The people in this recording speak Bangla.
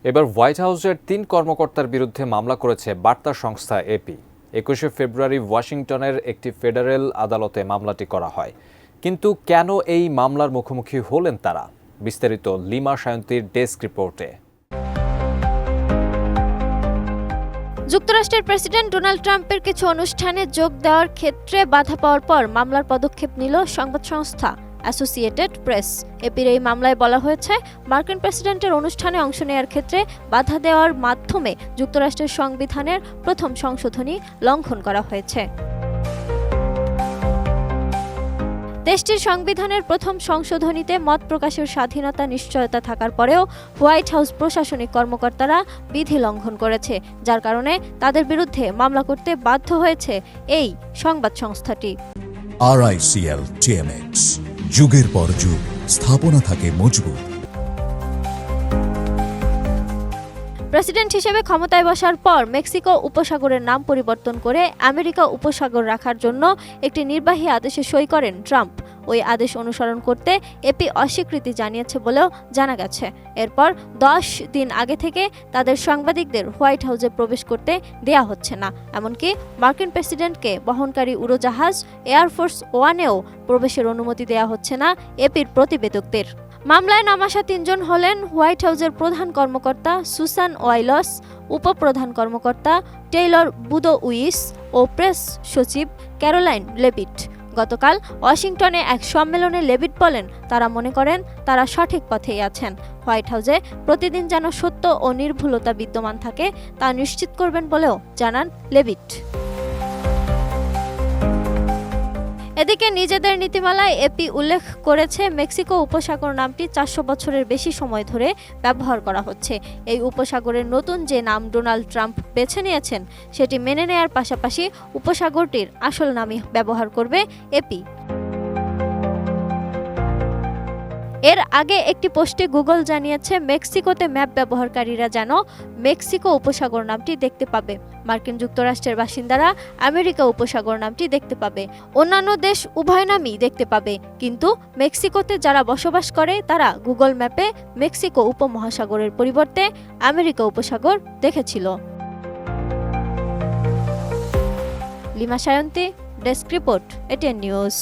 এবার হোয়াইট হাউসের ৩ কর্মকর্তার বিরুদ্ধে মামলা করেছে বার্তা সংস্থা এপি। ২১শে ফেব্রুয়ারি ওয়াশিংটনের একটি ফেডারেল আদালতে মামলাটি করা হয়। কিন্তু কেন এই মামলার মুখোমুখি হলেন তারা? বিস্তারিত লিমা সায়ন্তীর ডেস্ক রিপোর্টে। যুক্তরাষ্ট্রের প্রেসিডেন্ট ডোনাল্ড ট্রাম্পের কিছু অনুষ্ঠানে যোগ দেওয়ার ক্ষেত্রে বাধা পাওয়ার পর মামলার পদক্ষেপ নিল সংবাদ সংস্থা অ্যাসোসিয়েটেড প্রেস। এপির এই মামলায় বলা হয়েছে, মার্কিন প্রেসিডেন্টের অনুষ্ঠানে অংশ নেওয়ার ক্ষেত্রে বাধা দেওয়ার মাধ্যমে যুক্তরাষ্ট্রের সংবিধানের প্রথম সংশোধনী লঙ্ঘন করা হয়েছে। দেশটির সংবিধানের প্রথম সংশোধনীতে মত প্রকাশের স্বাধীনতা নিশ্চয়তা থাকার পরেও হোয়াইট হাউস প্রশাসনিক কর্মকর্তারা বিধি লঙ্ঘন করেছে, যার কারণে তাদের বিরুদ্ধে মামলা করতে বাধ্য হয়েছে এই সংবাদ সংস্থাটি। RICL TMX, যুগের পর যুগ স্থাপনা থাকে মজবুত। প্রেসিডেন্ট হিসেবে ক্ষমতায় বসার পর মেক্সিকো উপসাগরের নাম পরিবর্তন করে আমেরিকা উপসাগর রাখার জন্য একটি নির্বাহী আদেশে সই করেন ট্রাম্প। ওই আদেশ অনুসরণ করতে এপি অস্বীকৃতি জানিয়েছে বলেও জানা গেছে। এরপর 10 দিন আগে থেকে তাদের সাংবাদিকদের হোয়াইট হাউসে প্রবেশ করতে দেয়া হচ্ছে না। এমনকি মার্কিন প্রেসিডেন্টকে বহনকারী উড়োজাহাজ এয়ারফোর্স ওয়ানেও প্রবেশের অনুমতি দেয়া হচ্ছে না এপির প্রতিবেদকদের। মামলায় নাম আসা 3 জন হলেন হোয়াইট হাউসের প্রধান কর্মকর্তা সুসান ওয়াইলস, উপপ্রধান কর্মকর্তা টেইলর বুদোউইস ও প্রেস সচিব ক্যারোলাইন লেভিট। গতকাল ওয়াশিংটনে এক সম্মেলনে লেভিট বলেন, তারা মনে করেন তারা সঠিক পথেই আছেন। হোয়াইট হাউসে প্রতিদিন যেন সত্য ও নির্ভুলতা বিদ্যমান থাকে তা নিশ্চিত করবেন বলেও জানান লেভিট। এদিকে নিজেদের নীতিমালায় এপি উল্লেখ করেছে, মেক্সিকো উপসাগর নামটি 400 বছরের বেশি সময় ধরে ব্যবহার করা হচ্ছে। এই উপসাগরের নতুন যে নাম ডোনাল্ড ট্রাম্প বেছে নিয়েছেন সেটি মেনে নেয়ার পাশাপাশি উপসাগরটির আসল নামই ব্যবহার করবে এপি। এর আগে একটি পোস্টে গুগল জানিয়েছে, মেক্সিকোতে ম্যাপ ব্যবহারকারীরা যেন মেক্সিকো উপসাগর নামটি দেখতে পাবে। মার্কিন যুক্তরাষ্ট্রের বাসিন্দারা আমেরিকা উপসাগর নামটি দেখতে পাবে। অন্যান্য দেশ উভয় নামই দেখতে পাবে, কিন্তু মেক্সিকোতে যারা বসবাস করে তারা গুগল ম্যাপে মেক্সিকো উপমহাসাগরের পরিবর্তে আমেরিকা উপসাগর দেখেছিল। Lima Sayanti, desk report, ATN news.